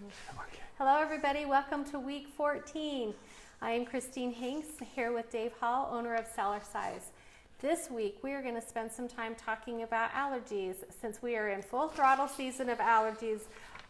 Okay. Hello everybody, welcome to week 14. I am Christine Hinks here with Dave Hall, owner of Cellercise. This week we are going to spend some time talking about allergies since we are in full throttle season of allergies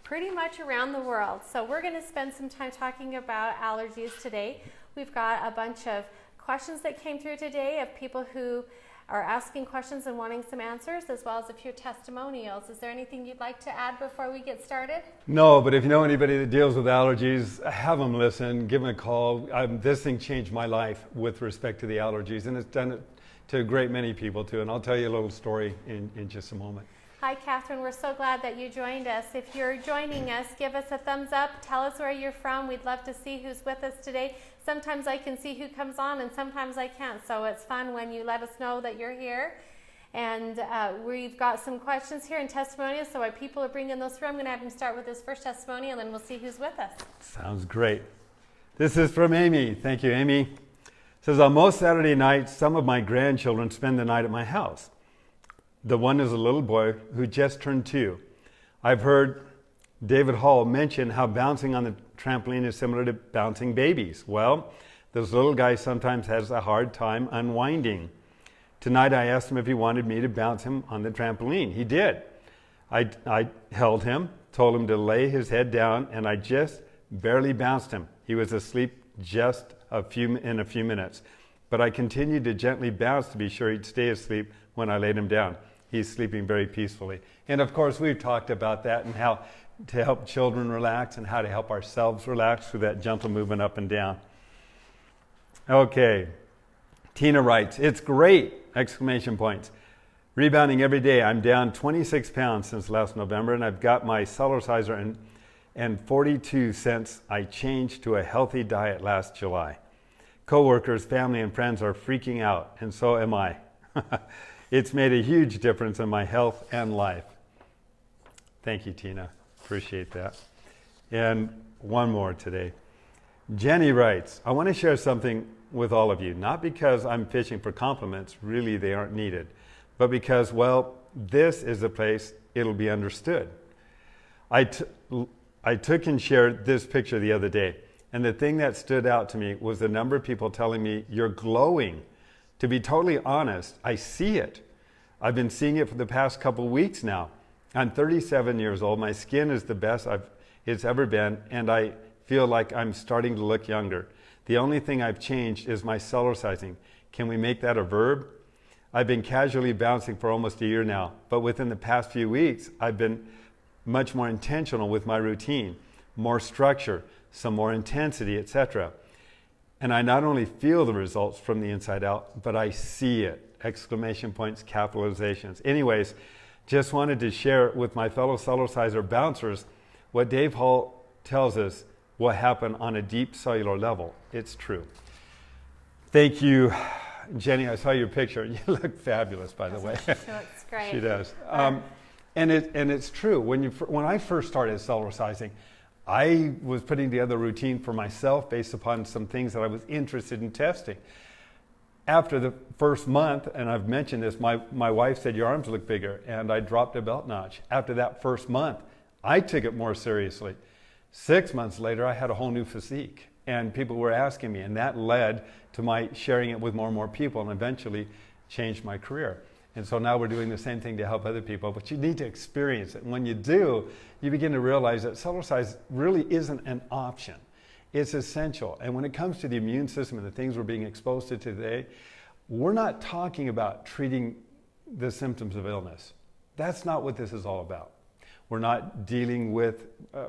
pretty much around the world. So we're going to spend some time talking about allergies today. We've got a bunch of questions that came through today of people who are asking questions and wanting some answers, as well as a few testimonials. Is there anything you'd like to add before we get started? No, but if you know anybody that deals with allergies, have them listen, give them a call. This thing changed my life with respect to the allergies, and it's done it to a great many people too. And I'll tell you a little story in just a moment. Hi, Catherine. We're so glad that you joined us. If you're joining us, give us a thumbs up. Tell us where you're from. We'd love to see who's with us today. Sometimes I can see who comes on and sometimes I can't. So it's fun when you let us know that you're here. And we've got some questions here and testimonials. So while people are bringing those through, I'm going to have them start with this first testimonial and then we'll see who's with us. Sounds great. This is from Amy. Thank you, Amy. It says, on most Saturday nights, some of my grandchildren spend the night at my house. The one is a little boy who just turned 2. I've heard David Hall mention how bouncing on the trampoline is similar to bouncing babies. Well, this little guy sometimes has a hard time unwinding. Tonight I asked him if he wanted me to bounce him on the trampoline. He did. I held him, told him to lay his head down, and I just barely bounced him. He was asleep just in a few minutes. But I continued to gently bounce to be sure he'd stay asleep when I laid him down. He's sleeping very peacefully. And of course, we've talked about that and how to help children relax and how to help ourselves relax through that gentle movement up and down. Okay. Tina writes, it's great! Exclamation points. Rebounding every day. I'm down 26 pounds since last November, and I've got my Cellerciser and 42 cents I changed to a healthy diet last July. Coworkers, family, and friends are freaking out, and so am I. It's made a huge difference in my health and life. Thank you, Tina. Appreciate that. And one more today. Jenny writes, I want to share something with all of you, not because I'm fishing for compliments, really they aren't needed, but because, well, this is a place it'll be understood. I took and shared this picture the other day, and the thing that stood out to me was the number of people telling me, you're glowing. To be totally honest, I see it. I've been seeing it for the past couple weeks now. I'm 37 years old. My skin is the best it's ever been, and I feel like I'm starting to look younger. The only thing I've changed is my cellercising. Can we make that a verb? I've been casually bouncing for almost a year now, but within the past few weeks, I've been much more intentional with my routine, more structure, some more intensity, etc. And I not only feel the results from the inside out, but I see it. Exclamation points, capitalizations. Anyways, just wanted to share with my fellow Cellerciser bouncers what Dave Hall tells us will happen on a deep cellular level. It's true. Thank you, Jenny. I saw your picture. You look fabulous, by the way. She looks great. She does. And it's true. When I first started Cellercising, I was putting together a routine for myself based upon some things that I was interested in testing. After the first month, and I've mentioned this, my wife said, your arms look bigger, and I dropped a belt notch. After that first month, I took it more seriously. 6 months later, I had a whole new physique, and people were asking me, and that led to my sharing it with more and more people, and eventually changed my career. And so now we're doing the same thing to help other people, but you need to experience it. And when you do, you begin to realize that Cellercise really isn't an option. It's essential. And when it comes to the immune system and the things we're being exposed to today, we're not talking about treating the symptoms of illness. That's not what this is all about. We're not dealing with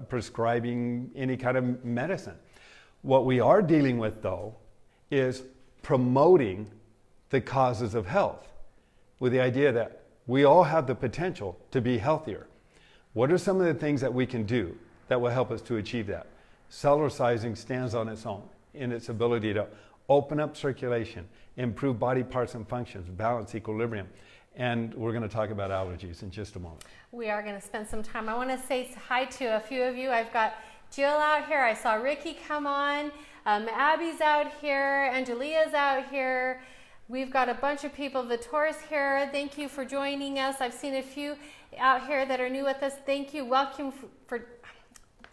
prescribing any kind of medicine. What we are dealing with, though, is promoting the causes of health, with the idea that we all have the potential to be healthier. What are some of the things that we can do that will help us to achieve that? Cellercising stands on its own in its ability to open up circulation, improve body parts and functions, balance equilibrium. And we're going to talk about allergies in just a moment. We are going to spend some time. I want to say hi to a few of you. I've got Jill out here. I saw Ricky come on. Abby's out here. Angelia's out here. We've got a bunch of people. Vittora's here. Thank you for joining us. I've seen a few out here that are new with us. Thank you.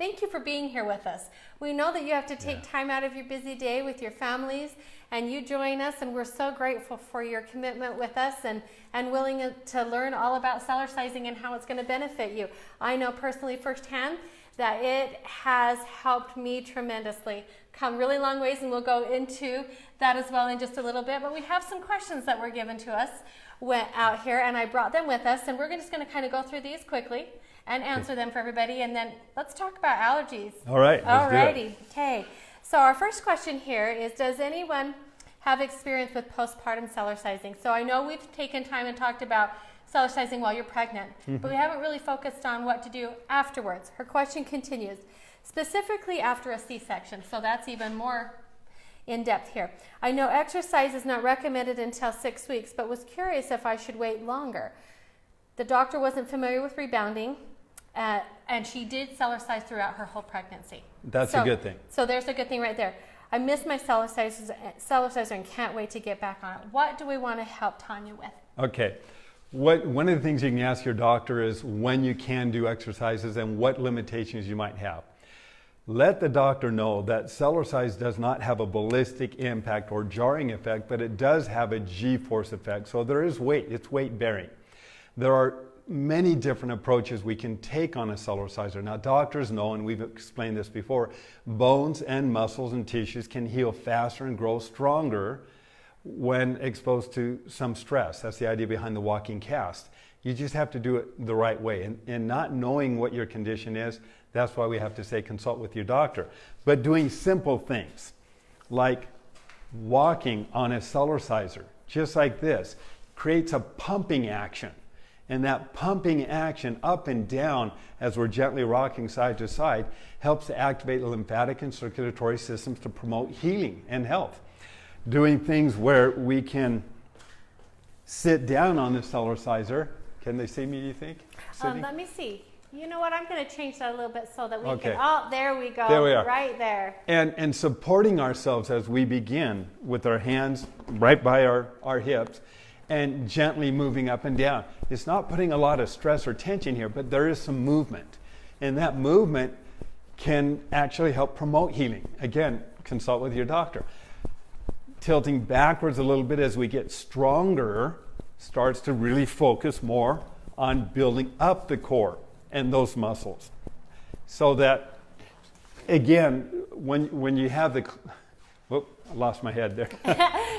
Thank you for being here with us. We know that you have to take time out of your busy day with your families, and you join us, and we're so grateful for your commitment with us and willing to learn all about Cellercising and how it's going to benefit you. I know personally firsthand that it has helped me tremendously. Come really long ways, and we'll go into that as well in just a little bit. But we have some questions that were given to us out here, and I brought them with us, and we're just going to kind of go through these quickly and answer them for everybody, and then let's talk about allergies. All right, let's do it. Alrighty, okay. So our first question here is, does anyone have experience with postpartum cellercising? So I know we've taken time and talked about cellercising while you're pregnant, but we haven't really focused on what to do afterwards. Her question continues, specifically after a C-section, so that's even more in depth here. I know exercise is not recommended until 6 weeks, but was curious if I should wait longer. The doctor wasn't familiar with rebounding, and she did Cellercise throughout her whole pregnancy. That's a good thing. So there's a good thing right there. I miss my Cellerciser and can't wait to get back on it. What do we want to help Tanya with? Okay. One of the things you can ask your doctor is when you can do exercises and what limitations you might have. Let the doctor know that Cellercise does not have a ballistic impact or jarring effect, but it does have a G-force effect. So there is weight. It's weight bearing. There are many different approaches we can take on a Cellerciser. Now, doctors know, and we've explained this before, bones and muscles and tissues can heal faster and grow stronger when exposed to some stress. That's the idea behind the walking cast. You just have to do it the right way. And not knowing what your condition is, that's why we have to say consult with your doctor. But doing simple things like walking on a Cellerciser, just like this, creates a pumping action. And that pumping action up and down as we're gently rocking side to side helps to activate the lymphatic and circulatory systems to promote healing and health. Doing things where we can sit down on the Cellerciser. Can they see me, do you think? Let me see. You know what? I'm going to change that a little bit so that we Okay. can. Oh, there we go. There we are. Right there. And supporting ourselves as we begin with our hands right by our hips and gently moving up and down. It's not putting a lot of stress or tension here, but there is some movement. And that movement can actually help promote healing. Again, consult with your doctor. Tilting backwards a little bit as we get stronger starts to really focus more on building up the core and those muscles. So that, again, when you have the... Whoop, I lost my head there.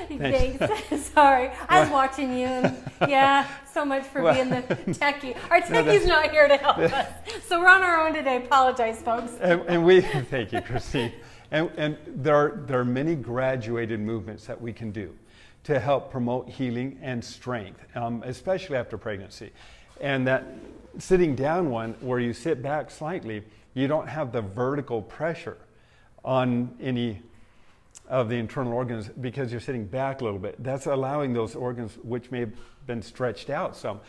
Thanks. Sorry. I was watching you. And yeah, so much for being the techie. Our techie's not here to help us. So we're on our own today. Apologize, folks. And we, thank you, Christine. And there are many graduated movements that we can do to help promote healing and strength, especially after pregnancy. And that sitting down one where you sit back slightly, you don't have the vertical pressure on any of the internal organs because you're sitting back a little bit. That's allowing those organs, which may have been stretched out some,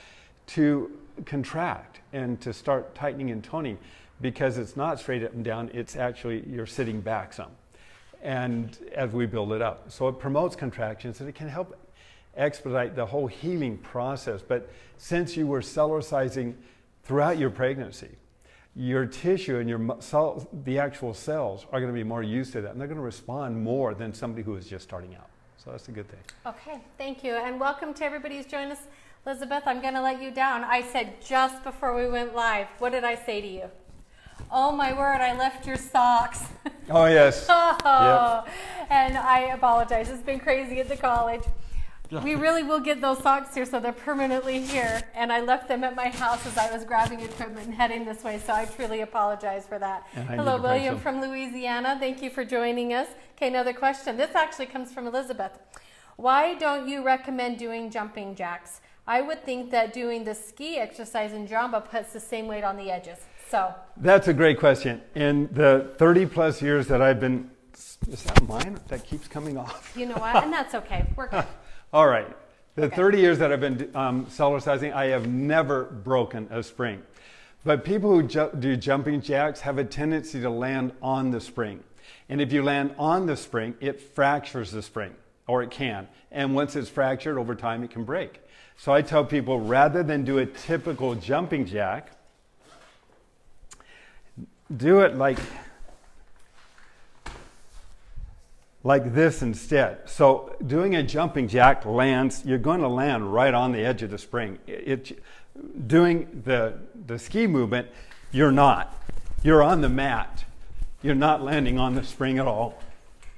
to contract and to start tightening and toning, because it's not straight up and down, it's actually you're sitting back some. And as we build it up. So it promotes contractions and it can help expedite the whole healing process. But since you were Cellercising throughout your pregnancy, your tissue and the actual cells are going to be more used to that, and they're going to respond more than somebody who is just starting out. So that's a good thing. Okay, thank you. And welcome to everybody who's joined us. Elizabeth, I'm going to let you down. I said just before we went live, what did I say to you? Oh my word, I left your socks. Oh yes. Yep. And I apologize. It's been crazy at the college. We really will get those socks here, so they're permanently here. And I left them at my house as I was grabbing equipment and heading this way, so I truly apologize for that. Hello, William from Louisiana. Thank you for joining us. Okay, another question. This actually comes from Elizabeth. Why don't you recommend doing jumping jacks? I would think that doing the ski exercise in Jamba puts the same weight on the edges. So that's a great question. In the 30 plus years that I've been, is that mine? That keeps coming off. You know what? And that's okay. We're good. All right. The 30 years that I've been Cellercising, I have never broken a spring. But people who do jumping jacks have a tendency to land on the spring. And if you land on the spring, it fractures the spring, or it can. And once it's fractured, over time, it can break. So I tell people, rather than do a typical jumping jack, do it like this instead. So doing a jumping jack lands, you're going to land right on the edge of the spring. Doing the ski movement, you're not. You're on the mat. You're not landing on the spring at all.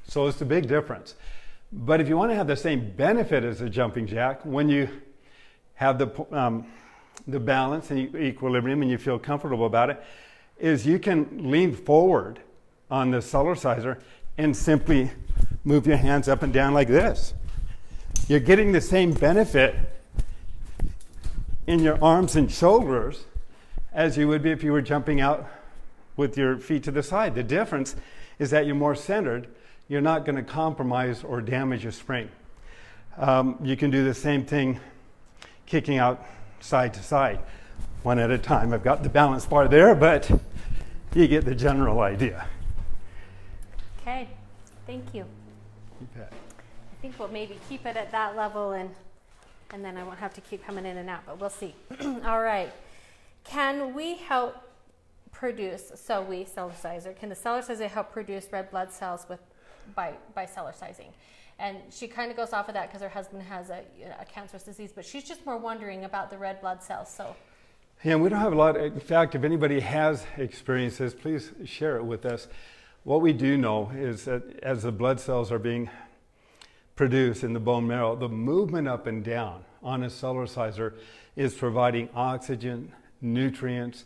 So it's a big difference. But if you want to have the same benefit as a jumping jack, when you have the balance and equilibrium and you feel comfortable about it, is you can lean forward on the Cellerciser and simply move your hands up and down like this. You're getting the same benefit in your arms and shoulders as you would be if you were jumping out with your feet to the side. The difference is that you're more centered. You're not going to compromise or damage your spring. You can do the same thing kicking out side to side, one at a time. I've got the balance bar there, but you get the general idea. Okay, thank you. You bet. I think we'll maybe keep it at that level and then I won't have to keep coming in and out, but we'll see. All right. Can we help produce, Cellerciser, can the Cellerciser help produce red blood cells by Cellercising? And she kind of goes off of that because her husband has a cancerous disease, but she's just more wondering about the red blood cells. So, yeah, we don't have a lot. In fact, if anybody has experienced this, please share it with us. What we do know is that as the blood cells are being produced in the bone marrow, the movement up and down on a Cellerciser is providing oxygen, nutrients.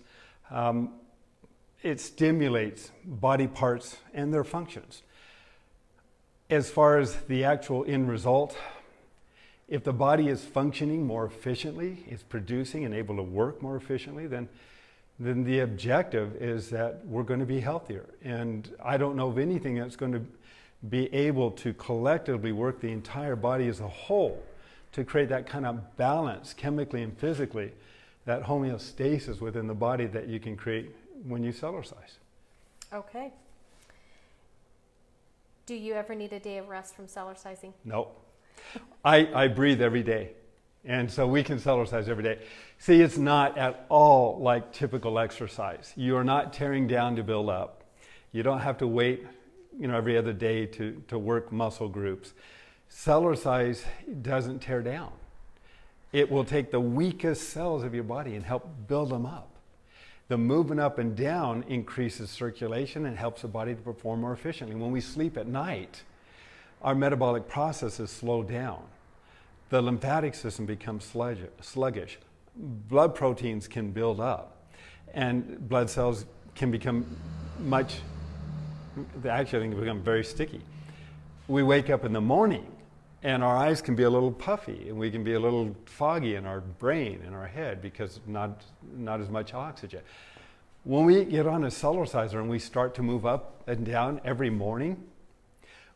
It stimulates body parts and their functions. As far as the actual end result, if the body is functioning more efficiently, it's producing and able to work more efficiently, then the objective is that we're going to be healthier. And I don't know of anything that's going to be able to collectively work the entire body as a whole to create that kind of balance chemically and physically, that homeostasis within the body that you can create when you Cellercise. okay. Do you ever need a day of rest from Cellercising? No. I breathe every day. And so we can Cellercise every day. See, it's not at all like typical exercise. You are not tearing down to build up. You don't have to wait, every other day to work muscle groups. Cellercise doesn't tear down. It will take the weakest cells of your body and help build them up. The movement up and down increases circulation and helps the body to perform more efficiently. When we sleep at night, our metabolic processes slow down. The lymphatic system becomes sluggish. Blood proteins can build up, and blood cells can become become very sticky. We wake up in the morning, and our eyes can be a little puffy, and we can be a little foggy in our brain, in our head, because not as much oxygen. When we get on a Cellerciser and we start to move up and down every morning,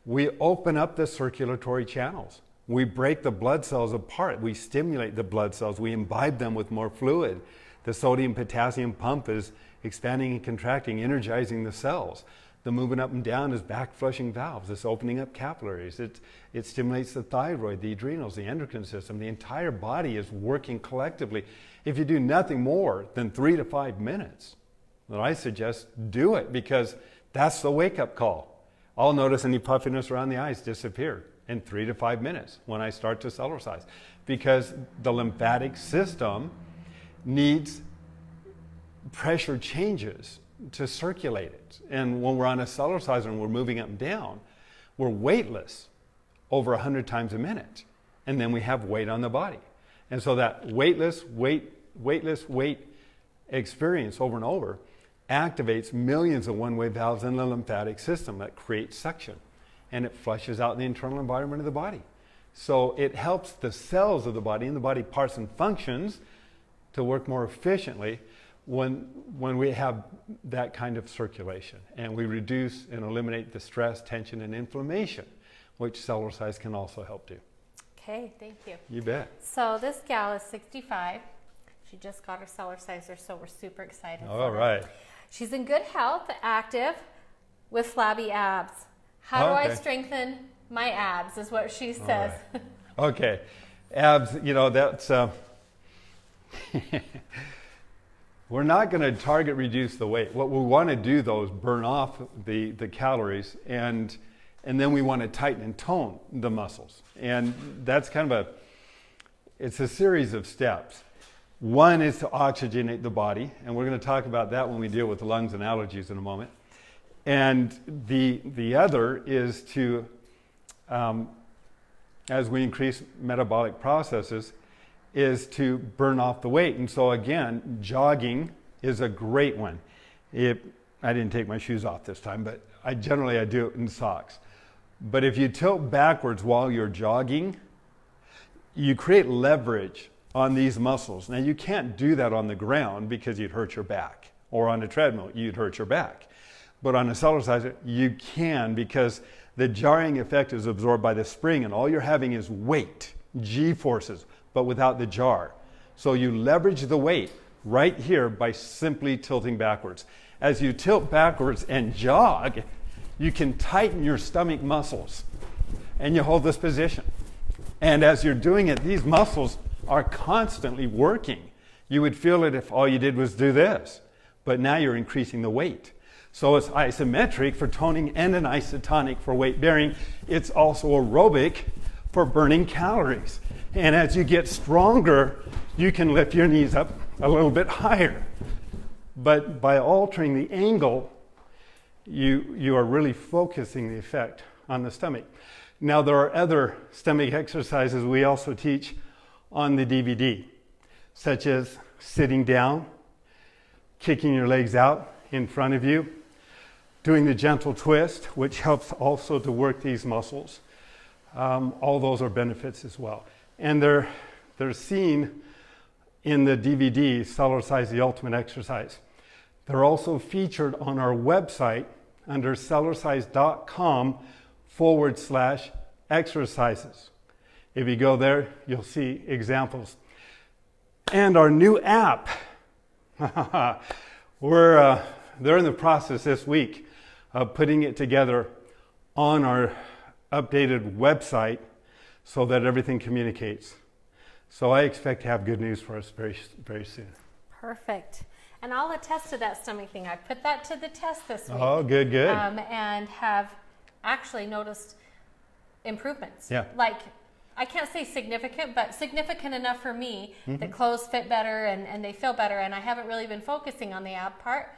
we open up the circulatory channels. We break the blood cells apart. We stimulate the blood cells. We imbibe them with more fluid. The sodium-potassium pump is expanding and contracting, energizing the cells. The movement up and down is back-flushing valves. It's opening up capillaries. It stimulates the thyroid, the adrenals, the endocrine system. The entire body is working collectively. If you do nothing more than 3 to 5 minutes, then I suggest do it, because that's the wake-up call. I'll notice any puffiness around the eyes disappear in 3 to 5 minutes when I start to Cellercise, because the lymphatic system needs pressure changes to circulate it. And when we're on a Cellerciser and we're moving up and down, we're weightless over 100 times a minute. And then we have weight on the body. And so that weightless weight experience over and over activates millions of one-way valves in the lymphatic system that create suction. And it flushes out the internal environment of the body. So it helps the cells of the body and the body parts and functions to work more efficiently when we have that kind of circulation, and we reduce and eliminate the stress, tension, and inflammation, which Cellercise can also help do. Okay, thank you. You bet. So this gal is 65. She just got her Cellerciser, so we're super excited. All right. She's in good health, active, with flabby abs. How do I strengthen my abs, is what she says. Right. Okay. Abs, that's... We're not going to target reduce the weight. What we want to do though is burn off the calories, and then we want to tighten and tone the muscles. And that's kind of it's a series of steps. One is to oxygenate the body, and we're going to talk about that when we deal with the lungs and allergies in a moment. And the other is to, as we increase metabolic processes, is to burn off the weight. And so again, jogging is a great one. I didn't take my shoes off this time, but I do it in socks. But if you tilt backwards while you're jogging, you create leverage on these muscles. Now you can't do that on the ground because you'd hurt your back, or on a treadmill, you'd hurt your back. But on a Cellerciser, you can, because the jarring effect is absorbed by the spring, and all you're having is weight, G-forces, but without the jar. So you leverage the weight right here by simply tilting backwards. As you tilt backwards and jog, you can tighten your stomach muscles, and you hold this position. And as you're doing it, these muscles are constantly working. You would feel it if all you did was do this, but now you're increasing the weight. So it's isometric for toning and an isotonic for weight bearing. It's also aerobic for burning calories. And as you get stronger, you can lift your knees up a little bit higher. But by altering the angle, you are really focusing the effect on the stomach. Now, there are other stomach exercises we also teach on the DVD, such as sitting down, kicking your legs out in front of you, doing the gentle twist, which helps also to work these muscles. All those are benefits as well. And they're seen in the DVD, Cellercise, the Ultimate Exercise. They're also featured on our website under cellercise.com/exercises. If you go there, you'll see examples. And our new app, they're in the process this week of putting it together on our updated website so that everything communicates. So I expect to have good news for us very, very soon. Perfect. And I'll attest to that stomach thing. I put that to the test this week. Oh, good. And have actually noticed improvements. Yeah. Like, I can't say significant, but significant enough for me that clothes fit better and they feel better. And I haven't really been focusing on the ab part,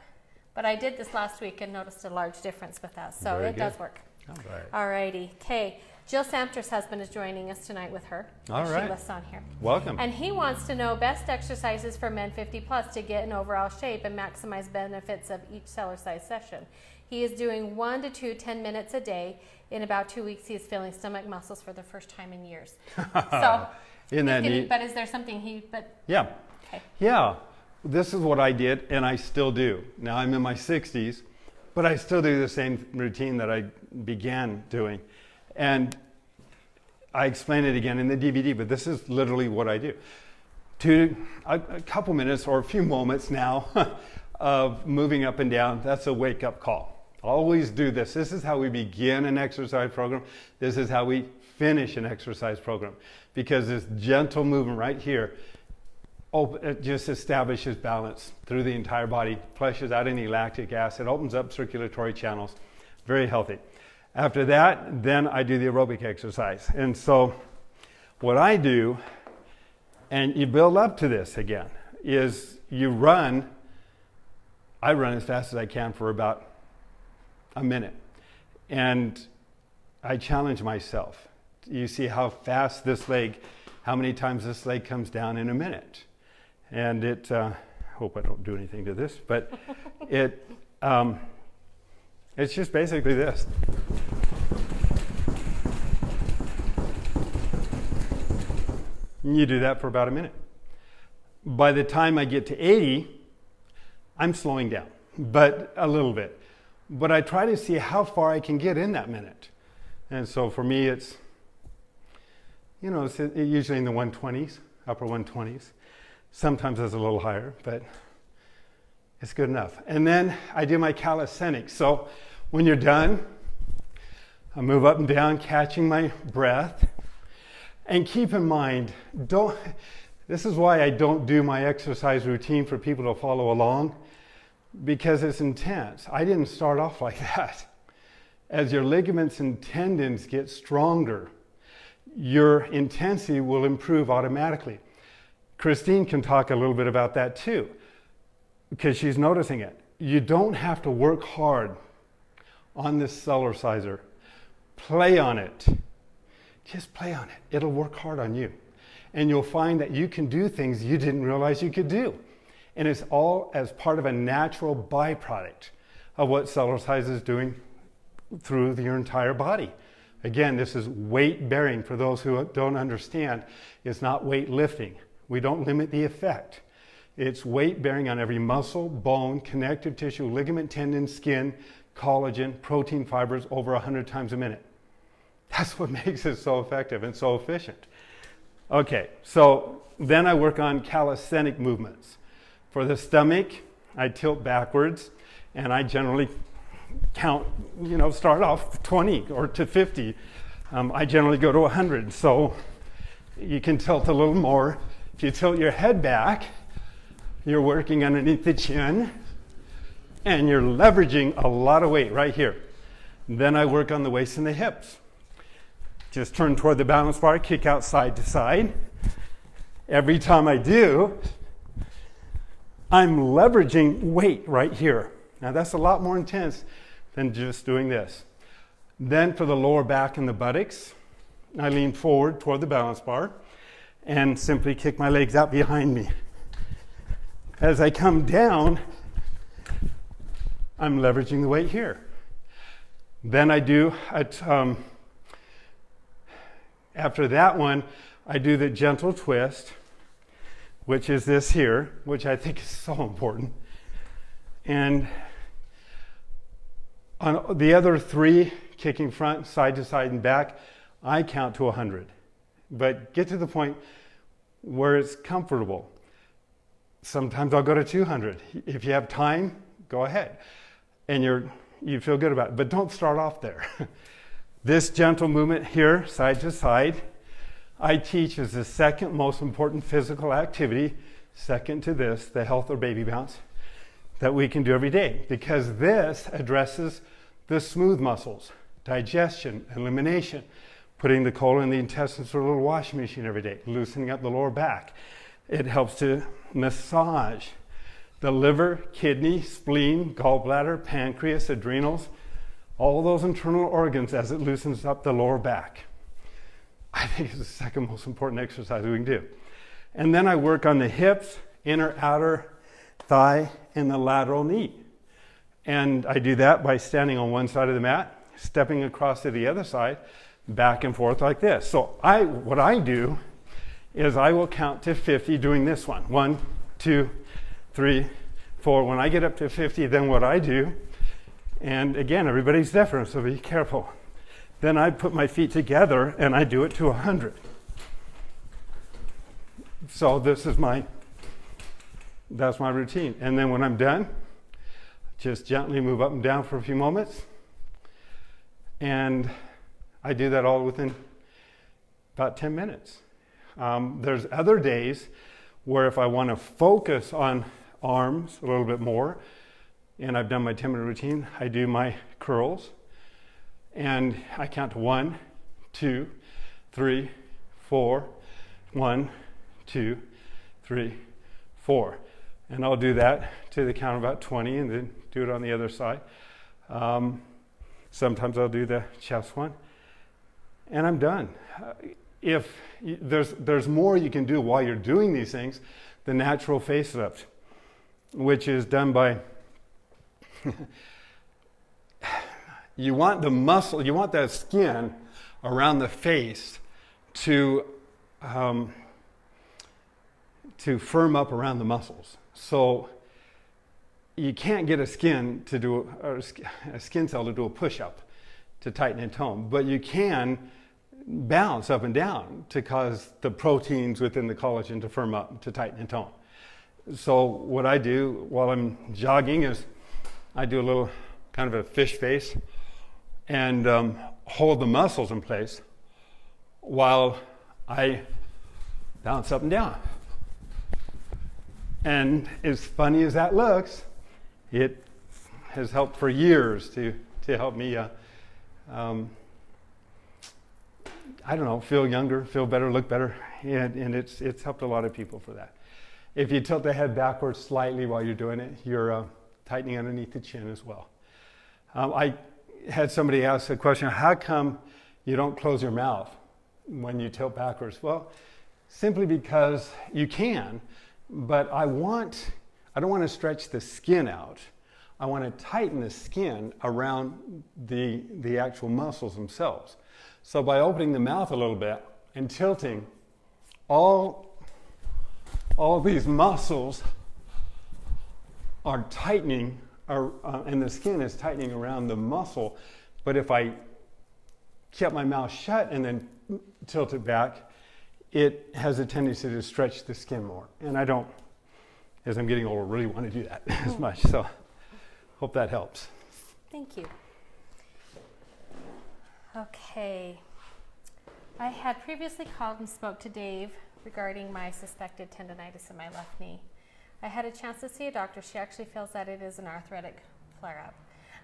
but I did this last week and noticed a large difference with that. So Very it good. does work. All right. All righty. Okay. Jill Samter's husband is joining us tonight with her. All right. She lists on here. Welcome. And he wants to know best exercises for men 50 plus to get in overall shape and maximize benefits of each Cellercise session. He is doing 1 to 2 10 minutes a day. In about 2 weeks, he is feeling stomach muscles for the first time in years. So, Isn't that neat? But is there something Yeah. Okay. Yeah. This is what I did, and I still do. Now I'm in my 60s, but I still do the same routine that I began doing. And I explain it again in the DVD, but this is literally what I do. A couple minutes or a few moments now of moving up and down, that's a wake-up call. Always do this. This is how we begin an exercise program. This is how we finish an exercise program. Because this gentle movement right here, it just establishes balance through the entire body, flushes out any lactic acid, opens up circulatory channels. Very healthy. After that, then I do the aerobic exercise. And so what I do, and you build up to this again, is I run as fast as I can for about a minute. And I challenge myself. You see how fast how many times this leg comes down in a minute. And hope I don't do anything to this, but it's just basically this. You do that for about a minute. By the time I get to 80, I'm slowing down, but a little bit. But I try to see how far I can get in that minute. And so for me, it's usually in the 120s, upper 120s. Sometimes it's a little higher, but it's good enough. And then I do my calisthenics. So when you're done, I move up and down, catching my breath. And keep in mind, This is why I don't do my exercise routine for people to follow along, because it's intense. I didn't start off like that. As your ligaments and tendons get stronger, your intensity will improve automatically. Christine can talk a little bit about that too, because she's noticing it. You don't have to work hard on this Cellerciser. Play on it. Just play on it. It'll work hard on you. And you'll find that you can do things you didn't realize you could do. And it's all as part of a natural byproduct of what Cellercise is doing through your entire body. Again, this is weight bearing. For those who don't understand, it's not weight lifting. We don't limit the effect. It's weight bearing on every muscle, bone, connective tissue, ligament, tendon, skin, collagen, protein fibers over 100 times a minute. That's what makes it so effective and so efficient. Okay, so then I work on calisthenic movements. For the stomach, I tilt backwards, and I generally count, start off 20 or to 50. I generally go to 100, so you can tilt a little more. If you tilt your head back, you're working underneath the chin, and you're leveraging a lot of weight right here. Then I work on the waist and the hips. Just turn toward the balance bar, kick out side to side. Every time I do, I'm leveraging weight right here. Now that's a lot more intense than just doing this. Then for the lower back and the buttocks, I lean forward toward the balance bar and simply kick my legs out behind me. As I come down, I'm leveraging the weight here. Then I do, after that one, I do the gentle twist, which is this here, which I think is so important. And on the other three, kicking front, side to side, and back, I count to 100. But get to the point where it's comfortable. Sometimes I'll go to 200. If you have time, go ahead. And you feel good about it. But don't start off there. This gentle movement here, side to side, I teach is the second most important physical activity, second to this, the health or baby bounce, that we can do every day. Because this addresses the smooth muscles, digestion, elimination, putting the colon and the intestines through a little washing machine every day, loosening up the lower back. It helps to massage the liver, kidney, spleen, gallbladder, pancreas, adrenals, all those internal organs as it loosens up the lower back. I think it's the second most important exercise we can do. And then I work on the hips, inner, outer thigh, and the lateral knee. And I do that by standing on one side of the mat, stepping across to the other side, back and forth like this. So what I do is I will count to 50 doing this one. 1, 2, 3, 4. When I get up to 50, then what I do, and again, everybody's different, so be careful. Then I put my feet together and I do it to 100. So that's my routine. And then when I'm done, just gently move up and down for a few moments. And I do that all within about 10 minutes. There's other days where if I want to focus on arms a little bit more, and I've done my 10-minute routine, I do my curls, and I count to 1, 2, 3, 4, 1, 2, 3, 4. And I'll do that to the count of about 20 and then do it on the other side. Sometimes I'll do the chest one, and I'm done. If there's more you can do while you're doing these things, the natural facelift, which is done by you want the muscle, you want that skin around the face to firm up around the muscles. So you can't get a skin cell to do a push-up to tighten and tone, but you can bounce up and down to cause the proteins within the collagen to firm up, to tighten and tone. So what I do while I'm jogging is I do a little kind of a fish face and hold the muscles in place while I bounce up and down. And as funny as that looks, it has helped for years to help me, I don't know, feel younger, feel better, look better. And it's helped a lot of people for that. If you tilt the head backwards slightly while you're doing it, you're tightening underneath the chin as well. I had somebody ask a question, how come you don't close your mouth when you tilt backwards? Well, simply because you can, but I don't want to stretch the skin out. I want to tighten the skin around the actual muscles themselves. So by opening the mouth a little bit and tilting, all these muscles are tightening, and the skin is tightening around the muscle. But if I kept my mouth shut and then tilt it back, it has a tendency to stretch the skin more. And I don't, as I'm getting older, really want to do that as much. So hope that helps. Thank you. Okay. I had previously called and spoke to Dave regarding my suspected tendonitis in my left knee. I had a chance to see a doctor. She actually feels that it is an arthritic flare-up.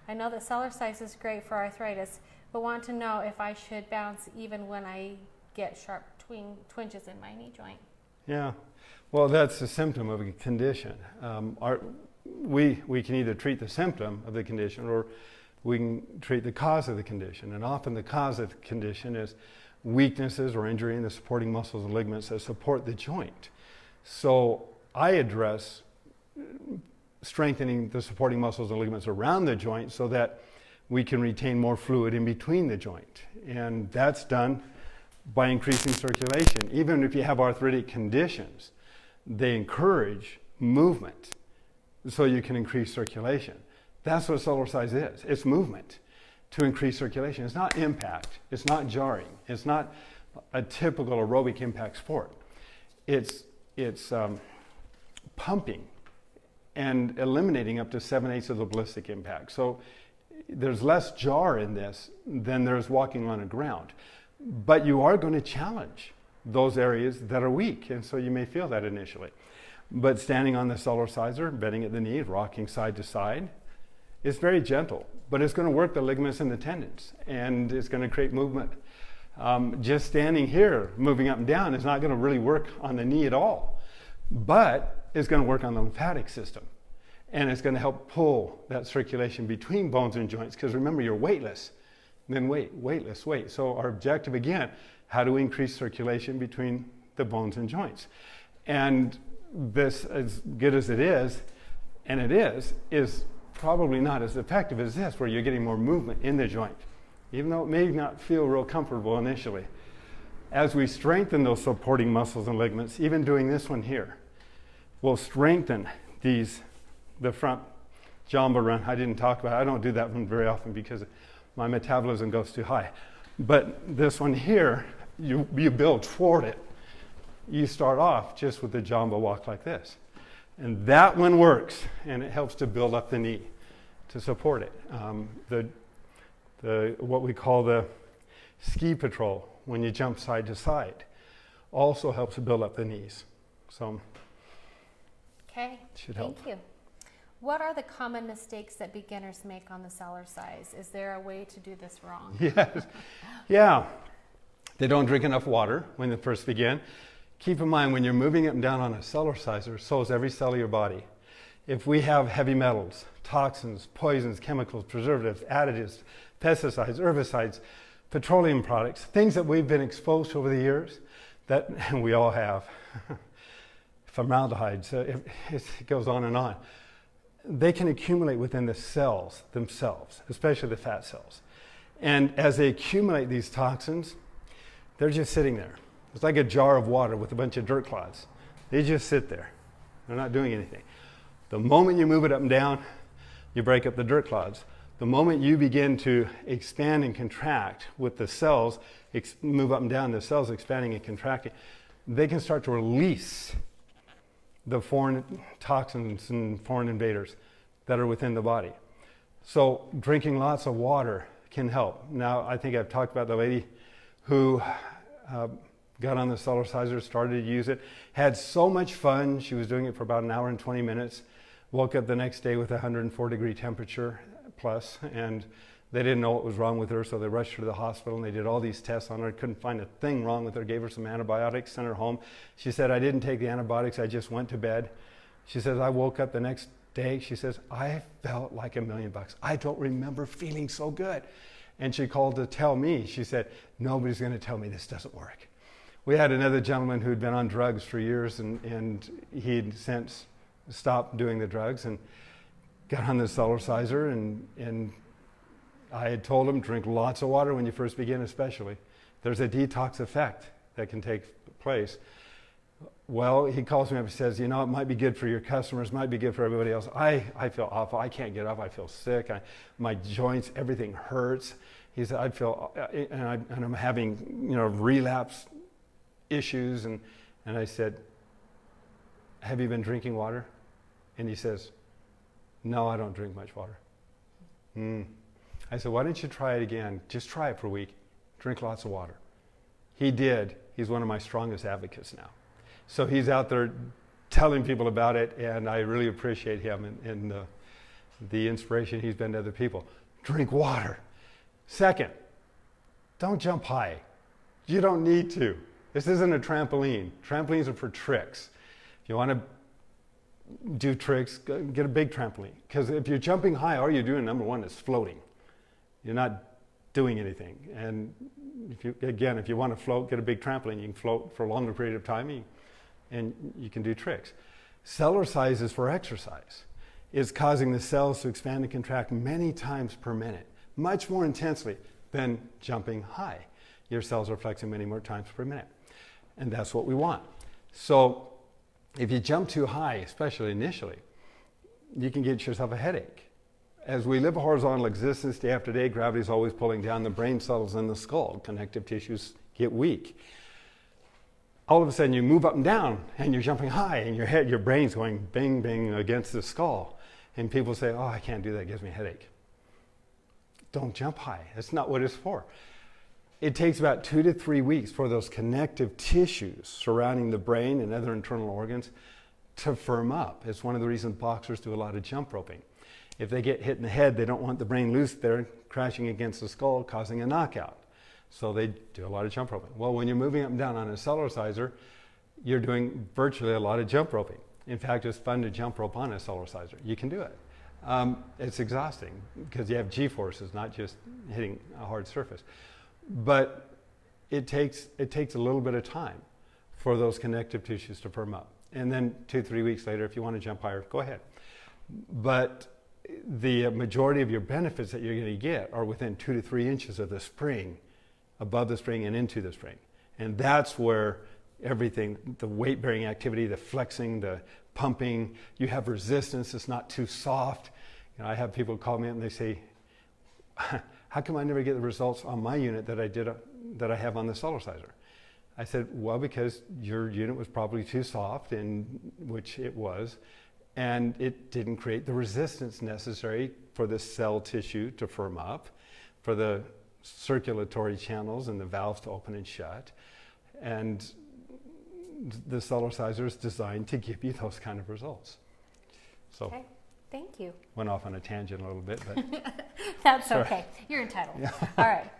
I know that Cellercise is great for arthritis, but want to know if I should bounce even when I get sharp twinges in my knee joint. Yeah, well, that's a symptom of a condition. We can either treat the symptom of the condition or we can treat the cause of the condition. And often the cause of the condition is weaknesses or injury in the supporting muscles and ligaments that support the joint. So I address strengthening the supporting muscles and ligaments around the joint so that we can retain more fluid in between the joint. And that's done by increasing circulation. Even if you have arthritic conditions, they encourage movement so you can increase circulation. That's what Cellercise is. It's movement to increase circulation. It's not impact. It's not jarring. It's not a typical aerobic impact sport. It's pumping and eliminating up to 7/8 of the ballistic impact. So there's less jar in this than there's walking on a ground. But you are going to challenge those areas that are weak, and so you may feel that initially. But standing on the Cellerciser, bending at the knee, rocking side to side, it's very gentle, but it's going to work the ligaments and the tendons, and it's going to create movement. Just standing here, moving up and down, is not going to really work on the knee at all, but it's going to work on the lymphatic system, and it's going to help pull that circulation between bones and joints, because remember, you're weightless. Then weightless. So our objective, again, how do we increase circulation between the bones and joints? And this, as good as it is, and it is probably not as effective as this, where you're getting more movement in the joint, even though it may not feel real comfortable initially. As we strengthen those supporting muscles and ligaments, even doing this one here, will strengthen the front jamba run. I didn't talk about it. I don't do that one very often because my metabolism goes too high. But this one here, you build toward it. You start off just with the jamba walk like this. And that one works, and it helps to build up the knee to support it. What we call the ski patrol, when you jump side to side, also helps to build up the knees. So, okay, should help. Thank you. What are the common mistakes that beginners make on the Cellercise? Is there a way to do this wrong? Yes. Yeah. They don't drink enough water when they first begin. Keep in mind, when you're moving up and down on a Cellerciser, so is every cell of your body. If we have heavy metals, toxins, poisons, chemicals, preservatives, additives, pesticides, herbicides, petroleum products, things that we've been exposed to over the years, that and we all have, formaldehyde, so it goes on and on. They can accumulate within the cells themselves, especially the fat cells. And as they accumulate these toxins, they're just sitting there. It's like a jar of water with a bunch of dirt clods. They just sit there. They're not doing anything. The moment you move it up and down, you break up the dirt clods. The moment you begin to expand and contract with the cells, move up and down, the cells expanding and contracting, they can start to release the foreign toxins and foreign invaders that are within the body. So drinking lots of water can help. Now, I think I've talked about the lady who got on the Cellerciser, started to use it, had so much fun. She was doing it for about an hour and 20 minutes. Woke up the next day with 104-degree temperature plus, and they didn't know what was wrong with her, so they rushed her to the hospital, and they did all these tests on her. Couldn't find a thing wrong with her, gave her some antibiotics, sent her home. She said, I didn't take the antibiotics, I just went to bed. She says, I woke up the next day, she says, I felt like $1 million. I don't remember feeling so good. And she called to tell me, she said, nobody's going to tell me this doesn't work. We had another gentleman who'd been on drugs for years, and he'd since stopped doing the drugs and got on the Cellerciser, and I had told him, drink lots of water when you first begin especially. There's a detox effect that can take place. Well, he calls me up and says, you know, it might be good for your customers, might be good for everybody else. I feel awful. I can't get up. I feel sick. My joints, everything hurts. He said, I feel, and I'm having, relapse issues. And I said, have you been drinking water? And he says, no, I don't drink much water. I said, why don't you try it again? Just try it for a week. Drink lots of water. He did. He's one of my strongest advocates now. So he's out there telling people about it, and I really appreciate him and the inspiration he's been to other people. Drink water. Second, don't jump high. You don't need to. This isn't a trampoline. Trampolines are for tricks. If you want to do tricks, get a big trampoline. Because if you're jumping high, all you're doing, number one, is floating. You're not doing anything. And if you want to float, get a big trampoline. You can float for a longer period of time, and you can do tricks. Cellercise is for exercise. It's causing the cells to expand and contract many times per minute, much more intensely than jumping high. Your cells are flexing many more times per minute. And that's what we want. So if you jump too high, especially initially, you can get yourself a headache. As we live a horizontal existence day after day, gravity is always pulling down. The brain settles in the skull. Connective tissues get weak. All of a sudden you move up and down and you're jumping high, and your brain's going bing, bing against the skull. And people say, oh, I can't do that, it gives me a headache. Don't jump high. That's not what it's for. It takes about 2 to 3 weeks for those connective tissues surrounding the brain and other internal organs to firm up. It's one of the reasons boxers do a lot of jump roping. If they get hit in the head, they don't want the brain loose there, crashing against the skull, causing a knockout. So they do a lot of jump roping. Well, when you're moving up and down on a Cellerciser, you're doing virtually a lot of jump roping. In fact, it's fun to jump rope on a Cellerciser. You can do it. It's exhausting because you have G-forces, not just hitting a hard surface. But it takes a little bit of time for those connective tissues to firm up. And then 2-3 weeks later, if you want to jump higher, go ahead. But the majority of your benefits that you're going to get are within 2 to 3 inches of the spring, above the spring and into the spring. And that's where everything, the weight-bearing activity, the flexing, the pumping, you have resistance, it's not too soft. I have people call me up and they say, how come I never get the results on my unit that I have on the Cellerciser? I said, well, because your unit was probably too soft, which it was, and it didn't create the resistance necessary for the cell tissue to firm up, for the circulatory channels and the valves to open and shut. And the Cellerciser is designed to give you those kind of results. So. Okay. Thank you. Went off on a tangent a little bit, but that's okay. You're entitled. Yeah. All right.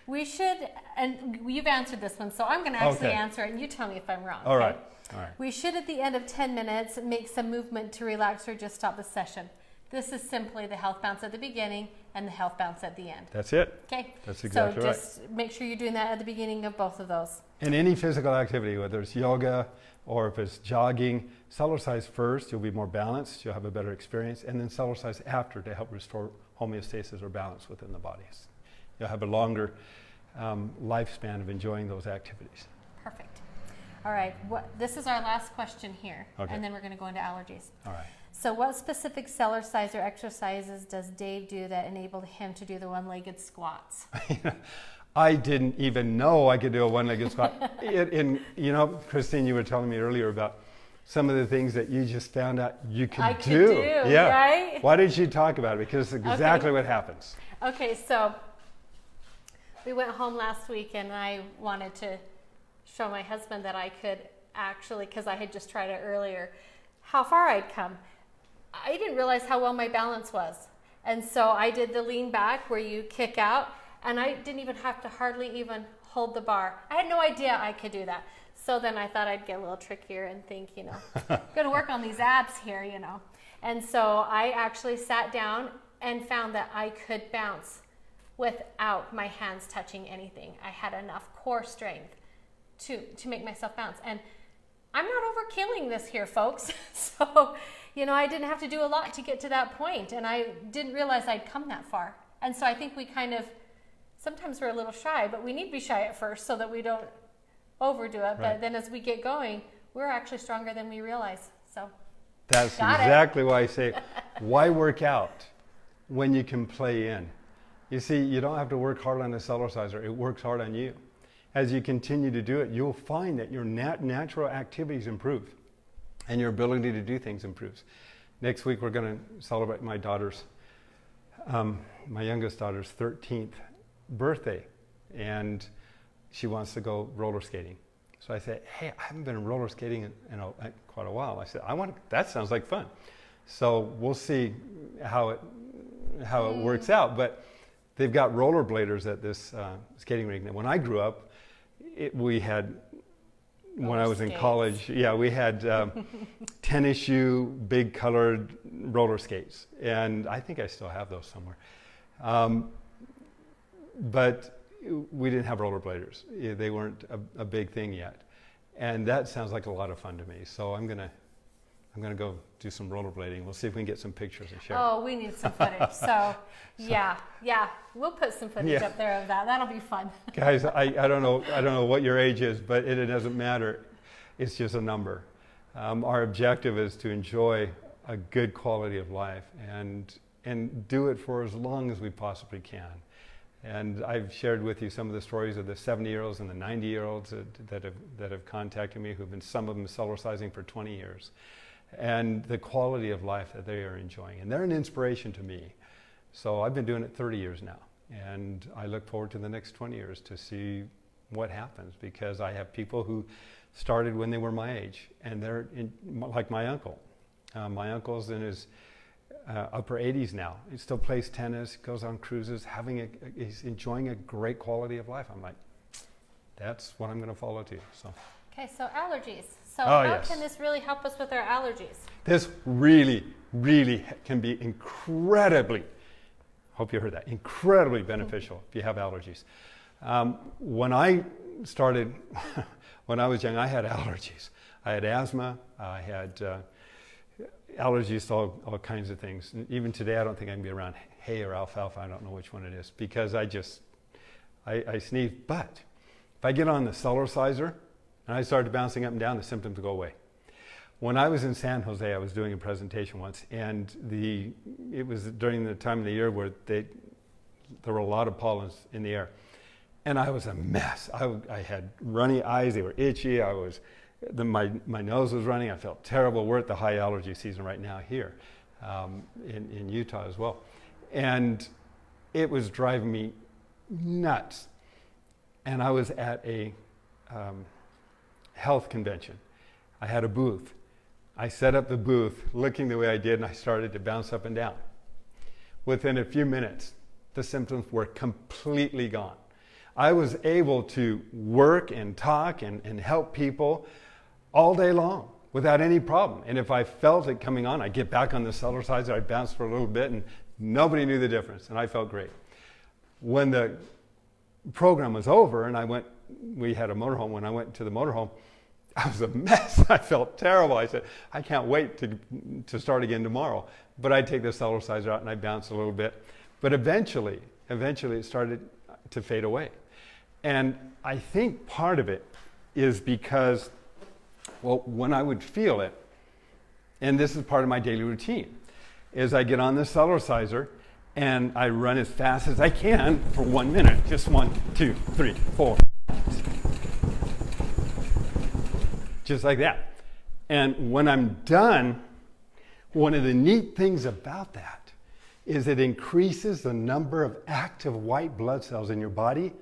We should, and you've answered this one, so I'm going to actually answer it, and you tell me if I'm wrong. All right. All right. We should, at the end of 10 minutes, make some movement to relax or just stop the session. This is simply the health bounce at the beginning and the health bounce at the end. That's it. Okay. That's exactly right. So just make sure you're doing that at the beginning of both of those. In any physical activity, whether it's yoga or if it's jogging, Cellercise first, you'll be more balanced, you'll have a better experience, and then Cellercise after to help restore homeostasis or balance within the bodies. You'll have a longer lifespan of enjoying those activities. Perfect. All right, this is our last question here, and then we're going to go into allergies. All right. So what specific Cellerciser exercises does Dave do that enabled him to do the one-legged squats? I didn't even know I could do a one-legged squat. Christine, you were telling me earlier about some of the things that you just found out you could do. Yeah. Right? Why did you talk about it? Because it's exactly what happens. Okay, so we went home last week and I wanted to show my husband that I could actually, because I had just tried it earlier, how far I'd come. I didn't realize how well my balance was. And so I did the lean back where you kick out, and I didn't even have to hardly even hold the bar. I had no idea I could do that. So then I thought I'd get a little trickier and think, I'm going to work on these abs here, And so I actually sat down and found that I could bounce without my hands touching anything. I had enough core strength to make myself bounce. And I'm not overkilling this here, folks. So, I didn't have to do a lot to get to that point, and I didn't realize I'd come that far. And so I think we sometimes we're a little shy, but we need to be shy at first so that we don't overdo it. Right. But then as we get going, we're actually stronger than we realize. So that's exactly why I say, why work out when you can play in? You see, you don't have to work hard on the Cellerciser. It works hard on you. As you continue to do it, you'll find that your natural activities improve and your ability to do things improves. Next week, we're going to celebrate my youngest daughter's 13th birthday, and she wants to go roller skating. So I said, hey, I haven't been roller skating in quite a while. I said, that sounds like fun. So we'll see how it works out. But they've got rollerbladers at this skating rink. Now, when I grew up, we had, when I was in college, we had tennis shoe, big colored roller skates. And I think I still have those somewhere. But we didn't have rollerbladers. They weren't a big thing yet. And that sounds like a lot of fun to me. So I'm gonna go do some rollerblading. We'll see if we can get some pictures and share. Oh, we need some footage. So yeah, we'll put some footage up there of that. That'll be fun. Guys, I don't know what your age is, but it doesn't matter. It's just a number. Our objective is to enjoy a good quality of life and do it for as long as we possibly can. And I've shared with you some of the stories of the 70-year-olds and the 90-year-olds that have contacted me, some of them Cellercising for 20 years. And the quality of life that they are enjoying. And they're an inspiration to me. So I've been doing it 30 years now. And I look forward to the next 20 years to see what happens, because I have people who started when they were my age. And they're like my uncle. My uncle's in his upper 80s now. He still plays tennis, goes on cruises, he's enjoying a great quality of life. I'm like, that's what I'm going to follow too. So. Okay, so allergies. So how can this really help us with our allergies? This really, really can be incredibly, hope you heard that, incredibly beneficial if you have allergies. When I started, when I was young, I had allergies. I had asthma, I had allergies to all kinds of things. And even today, I don't think I can be around hay or alfalfa. I don't know which one it is, because I sneeze. But if I get on the Cellerciser and I started bouncing up and down, the symptoms go away. When I was in San Jose, I was doing a presentation once, and it was during the time of the year where there were a lot of pollens in the air. And I was a mess. I had runny eyes, they were itchy, my nose was running, I felt terrible. We're at the high allergy season right now here in Utah as well. And it was driving me nuts. And I was at a health convention. I had a booth. I set up the booth looking the way I did, and I started to bounce up and down. Within a few minutes, the symptoms were completely gone. I was able to work and talk and help people all day long without any problem. And if I felt it coming on, I'd get back on the Cellerciser, I'd bounce for a little bit, and nobody knew the difference, and I felt great. When the program was over and we had a motorhome, when I went to the motorhome, I was a mess. I felt terrible. I said, I can't wait to start again tomorrow. But I'd take the Cellerciser out and I'd bounce a little bit. But eventually it started to fade away. And I think part of it is because, when I would feel it, and this is part of my daily routine, is I get on the Cellerciser and I run as fast as I can for 1 minute. Just 1, 2, 3, 4. Just like that. And when I'm done, one of the neat things about that is it increases the number of active white blood cells in your body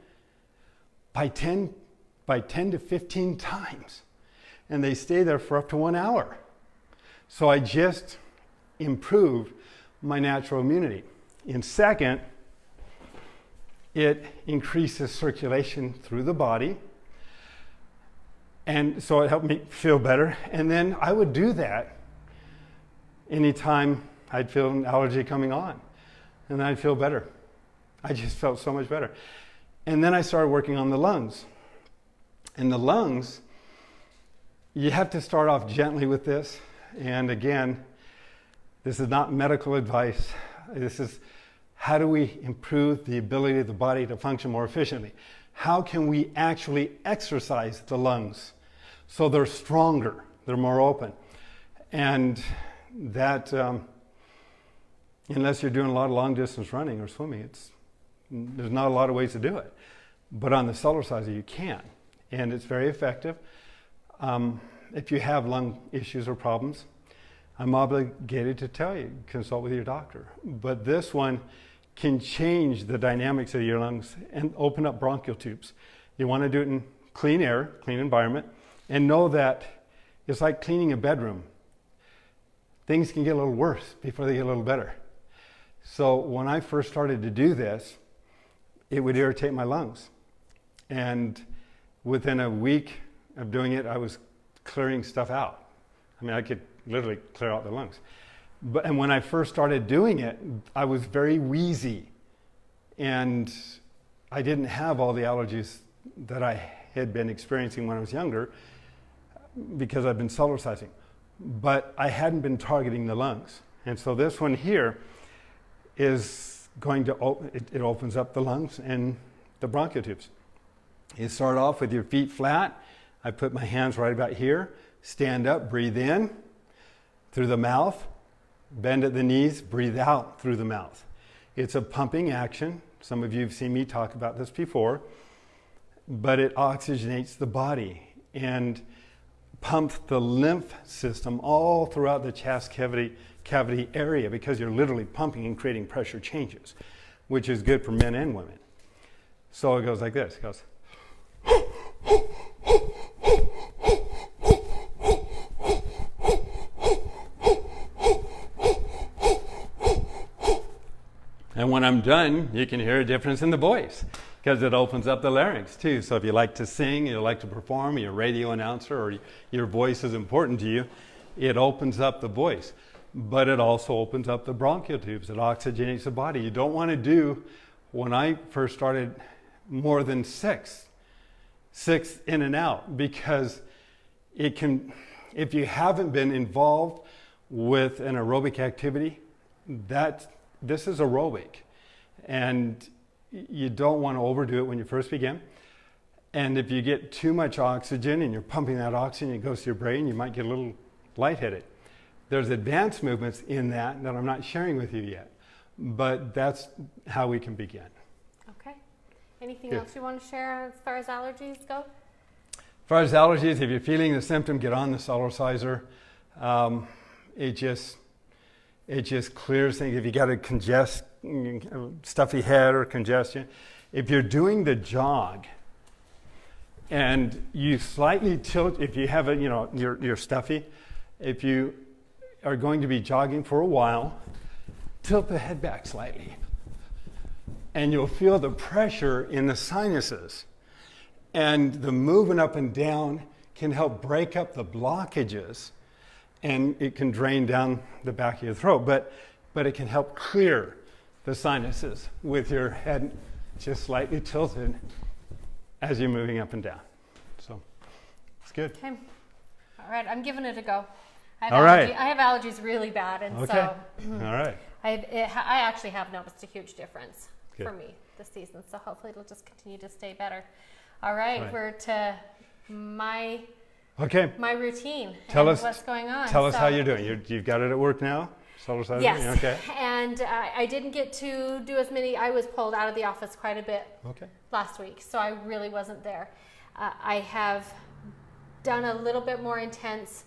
by 10 by 10 to 15 times. And they stay there for up to 1 hour. So I just improved my natural immunity. And second, it increases circulation through the body. And so it helped me feel better. And then I would do that anytime I'd feel an allergy coming on. And then I'd feel better. I just felt so much better. And then I started working on the lungs. And the lungs, you have to start off gently with this. And again, this is not medical advice. This is how do we improve the ability of the body to function more efficiently? How can we actually exercise the lungs so they're stronger, they're more open? And that, unless you're doing a lot of long distance running or swimming, there's not a lot of ways to do it. But on the Cellerciser, you can. And it's very effective. If you have lung issues or problems, I'm obligated to tell you, consult with your doctor. But this one can change the dynamics of your lungs and open up bronchial tubes. You want to do it in clean air, clean environment, and know that it's like cleaning a bedroom. Things can get a little worse before they get a little better. So when I first started to do this, it would irritate my lungs. And within a week of doing it, I was clearing stuff out. I mean, I could literally clear out the lungs. And when I first started doing it, I was very wheezy. And I didn't have all the allergies that I had been experiencing when I was younger because I've been Cellercising. But I hadn't been targeting the lungs. And so this one here is going to, it opens up the lungs and the bronchial tubes. You start off with your feet flat. I put my hands right about here. Stand up, breathe in through the mouth. Bend at the knees, breathe out through the mouth. It's a pumping action. Some of you have seen me talk about this before. But it oxygenates the body and pumps the lymph system all throughout the chest cavity area because you're literally pumping and creating pressure changes, which is good for men and women. So it goes like this. It goes. And when I'm done, you can hear a difference in the voice because it opens up the larynx too. So if you like to sing, you like to perform, you're a radio announcer, or your voice is important to you, it opens up the voice. But it also opens up the bronchial tubes. It oxygenates the body. You don't want to do, when I first started, more than six in and out, because it can, if you haven't been involved with an aerobic activity, this is aerobic, and you don't want to overdo it when you first begin. And if you get too much oxygen and you're pumping that oxygen, it goes to your brain, you might get a little lightheaded. There's advanced movements in that I'm not sharing with you yet, but that's how we can begin. Okay. Anything else you want to share as far as allergies go? As far as allergies, if you're feeling the symptom, get on the Cellerciser. It just clears things. If you got a stuffy head or congestion, if you're doing the jog and you slightly tilt, if you have you're stuffy, if you are going to be jogging for a while, tilt the head back slightly. And you'll feel the pressure in the sinuses. And the movement up and down can help break up the blockages, and it can drain down the back of your throat. But it can help clear the sinuses with your head just slightly tilted as you're moving up and down. So it's good. Okay. All right, I'm giving it a go. I have allergies really bad, and so all right. I actually have noticed a huge difference for me this season. So hopefully it'll just continue to stay better. All right. We're to my routine. Tell us what's going on. Tell us how you're doing. You've got it at work now? Cellercising? Yes. Okay. And I didn't get to do as many. I was pulled out of the office quite a bit last week, so I really wasn't there. I have done a little bit more intense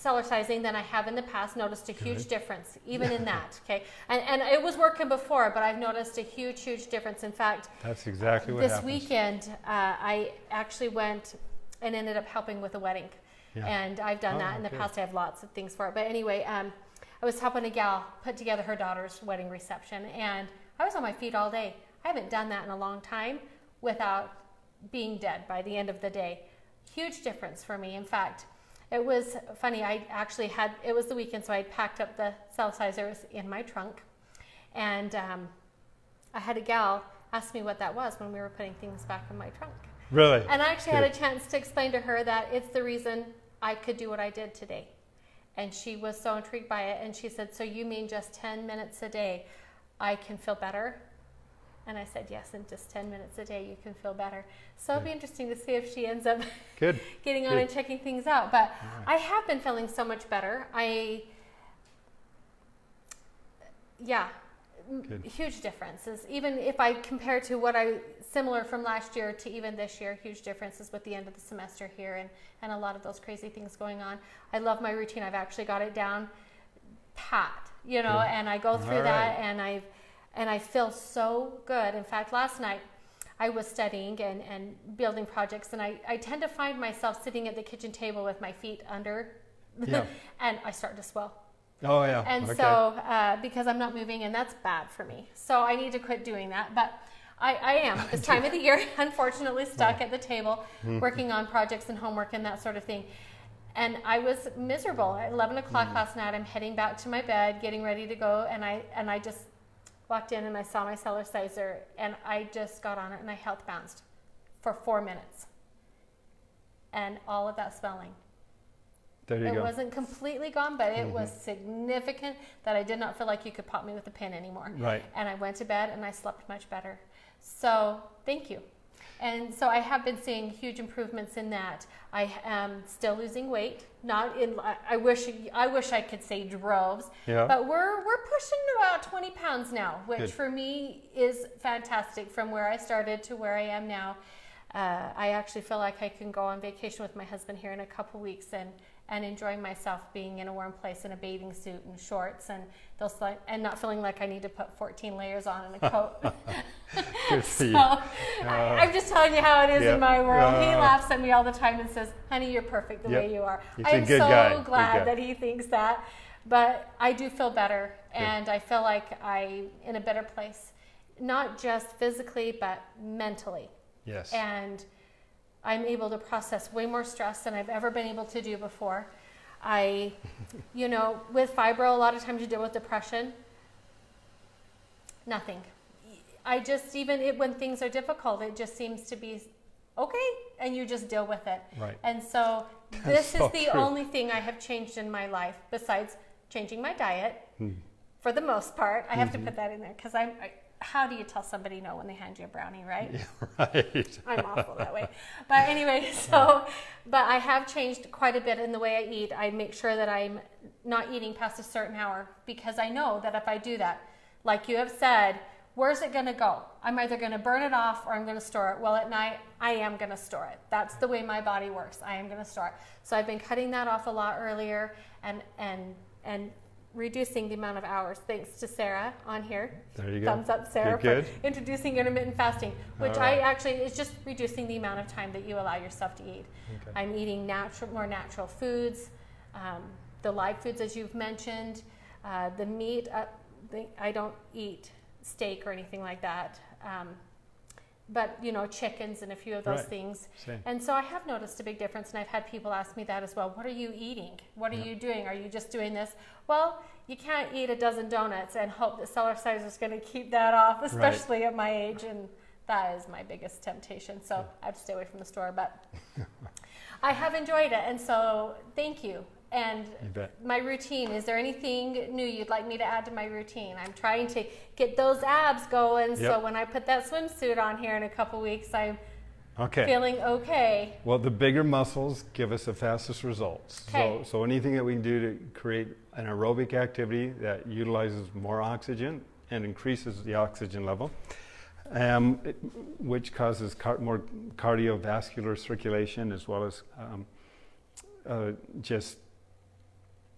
Cellercising than I have in the past. Noticed a huge difference, even in that. Okay, and it was working before, but I've noticed a huge difference. In fact, that's exactly what this happens. weekend I actually went and ended up helping with a wedding, and I've done that in the past. I have lots of things for it, but anyway, I was helping a gal put together her daughter's wedding reception, and I was on my feet all day. I haven't done that in a long time without being dead by the end of the day. Huge difference for me. In fact, it was funny, it was the weekend, so I packed up the Cellercisers in my trunk, and I had a gal ask me what that was when we were putting things back in my trunk. Really? And I actually had a chance to explain to her that it's the reason I could do what I did today. And she was so intrigued by it, and she said, so you mean just 10 minutes a day I can feel better? And I said, yes, in just 10 minutes a day you can feel better. So it'll be interesting to see if she ends up getting on and checking things out. But I have been feeling so much better. Huge differences. Even if I compare to similar from last year to even this year, huge differences with the end of the semester here and a lot of those crazy things going on. I love my routine. I've actually got it down pat, and I go through that, and I feel so good. In fact, last night I was studying and building projects, and I tend to find myself sitting at the kitchen table with my feet under, and I start to swell. Oh, yeah. And so, because I'm not moving, and that's bad for me. So I need to quit doing that. But I am, this time of the year, unfortunately stuck at the table, working on projects and homework and that sort of thing. And I was miserable. At 11 o'clock last night, I'm heading back to my bed, getting ready to go, and I just walked in and I saw my Cellerciser, and I just got on it and I health bounced for 4 minutes. And all of that swelling. There you go. It wasn't completely gone, but it was significant that I did not feel like you could pop me with a pin anymore. Right. And I went to bed and I slept much better. So thank you. And so I have been seeing huge improvements in that. I am still losing weight. Not in. I wish I could say droves. Yeah. But we're pushing about 20 pounds now, which for me is fantastic from where I started to where I am now. I actually feel like I can go on vacation with my husband here in a couple weeks and enjoying myself being in a warm place in a bathing suit and shorts and not feeling like I need to put 14 layers on in a coat. Good for you. I'm just telling you how it is in my world. He laughs at me all the time and says, honey, you're perfect the way you are. I'm so glad that he thinks that. But I do feel better, and I feel like I'm in a better place, not just physically, but mentally. Yes. And I'm able to process way more stress than I've ever been able to do before. With fibro, a lot of times you deal with depression. Nothing. When things are difficult, it just seems to be okay, and you just deal with it. Right. And so this is the only thing I have changed in my life, besides changing my diet, for the most part. I have to put that in there, because how do you tell somebody no when they hand you a brownie, right? Yeah, right. I'm awful that way. But anyway, but I have changed quite a bit in the way I eat. I make sure that I'm not eating past a certain hour, because I know that if I do that, like you have said, where's it going to go? I'm either going to burn it off or I'm going to store it. Well, at night, I am going to store it. That's the way my body works. I am going to store it. So I've been cutting that off a lot earlier and reducing the amount of hours, thanks to Sarah on here. There you go. Thumbs up, Sarah, for introducing intermittent fasting, which is just reducing the amount of time that you allow yourself to eat. Okay. I'm eating more natural foods, the live foods, as you've mentioned, the meat. I don't eat steak or anything like that. But chickens and a few of those things. Same. And so I have noticed a big difference, and I've had people ask me that as well. What are you eating? What are you doing? Are you just doing this? Well, you can't eat a dozen donuts and hope that Cellercise is going to keep that off, especially at my age, and that is my biggest temptation. So I have to stay away from the store, but I have enjoyed it, and so thank you. And my routine, is there anything new you'd like me to add to my routine? I'm trying to get those abs going, so when I put that swimsuit on here in a couple weeks, I'm feeling okay. Well, the bigger muscles give us the fastest results. Okay. So anything that we can do to create an aerobic activity that utilizes more oxygen and increases the oxygen level, which causes more cardiovascular circulation, as well as just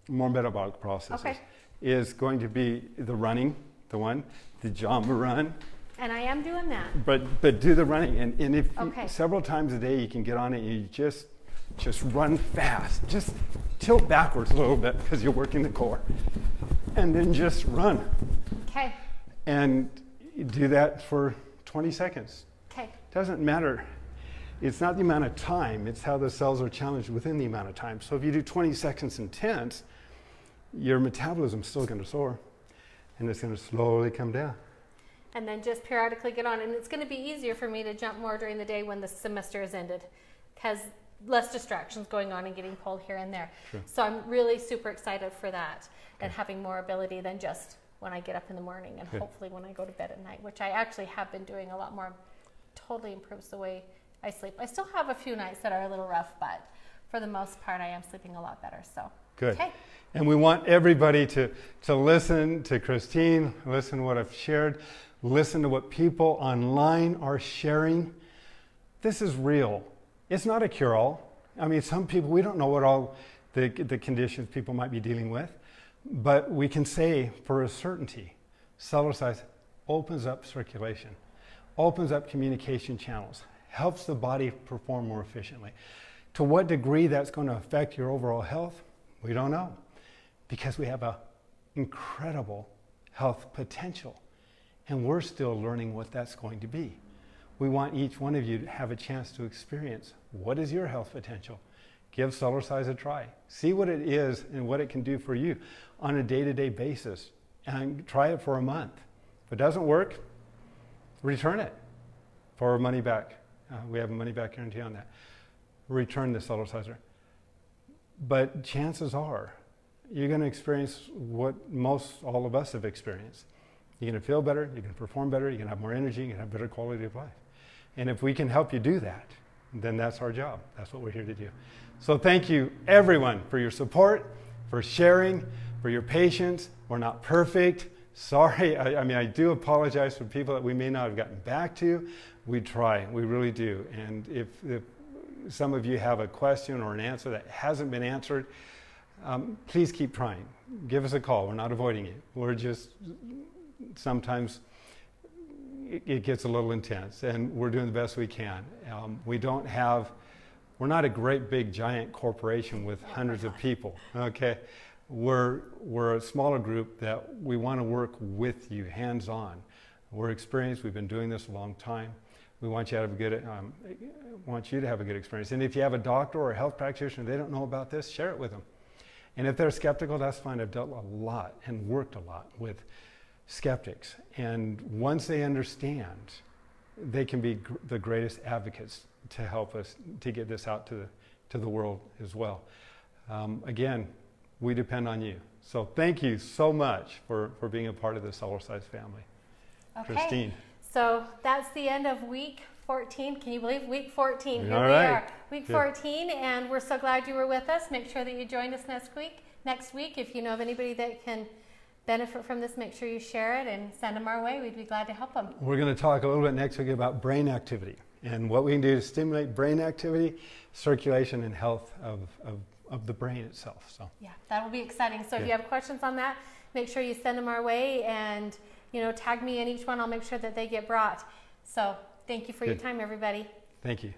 more metabolic processes, Okay. is going to be the running, the jump run. And I am doing that. But do the running, and if Okay. several times a day you can get on it, you just run fast. Just tilt backwards a little bit because you're working the core, and then just run. Okay. And do that for 20 seconds. Okay. Doesn't matter. It's not the amount of time, it's how the cells are challenged within the amount of time. So if you do 20 seconds intense, your metabolism's still going to soar, and it's going to slowly come down. And then just periodically get on. And it's going to be easier for me to jump more during the day when the semester is ended, because less distractions going on and getting pulled here and there. Sure. So I'm really super excited for that, and having more ability than just when I get up in the morning, and hopefully when I go to bed at night, which I actually have been doing a lot more. Totally improves the way I sleep. I still have a few nights that are a little rough, but for the most part I am sleeping a lot better. So Good. Okay. And we want everybody to listen to Christine, listen to what I've shared, listen to what people online are sharing. This is real. It's not a cure-all. I mean, some people, we don't know what all the conditions people might be dealing with, but we can say for a certainty, Cellercise opens up circulation, opens up communication channels, helps the body perform more efficiently. To what degree that's going to affect your overall health, we don't know, because we have an incredible health potential, and we're still learning what that's going to be. We want each one of you to have a chance to experience what is your health potential. Give Cellercise a try. See what it is and what it can do for you on a day-to-day basis, and try it for a month. If it doesn't work, return it for money back. We have a money back guarantee on that. Return the Cellerciser. But chances are you're going to experience what most all of us have experienced. You're going to feel better, you're going to perform better, you're going to have more energy, you're going to have better quality of life. And if we can help you do that, then that's our job. That's what we're here to do. So thank you, everyone, for your support, for sharing, for your patience. We're not perfect. Sorry, I do apologize for people that we may not have gotten back to. We try, we really do. And if some of you have a question or an answer that hasn't been answered, please keep trying. Give us a call. We're not avoiding it. We're just, sometimes it gets a little intense, and we're doing the best we can. We're not a great big giant corporation with hundreds of people, okay? We're a smaller group that we want to work with you, hands-on. We're experienced, we've been doing this a long time. We want you to have a good experience. And if you have a doctor or a health practitioner, they don't know about this, share it with them. And if they're skeptical, that's fine. I've dealt a lot and worked a lot with skeptics. And once they understand, they can be the greatest advocates to help us to get this out to the world as well. Again, we depend on you. So thank you so much for being a part of the Cellercise family. Okay. Christine. So that's the end of week 14. Can you believe week 14? Here All we right. are. Week 14, and we're so glad you were with us. Make sure that you join us next week. If you know of anybody that can benefit from this, make sure you share it and send them our way. We'd be glad to help them. We're going to talk a little bit next week about brain activity and what we can do to stimulate brain activity, circulation, and health of the brain itself. So yeah, that will be exciting. So if you have questions on that, make sure you send them our way, and tag me in each one. I'll make sure that they get brought. So thank you for your time, everybody. Thank you.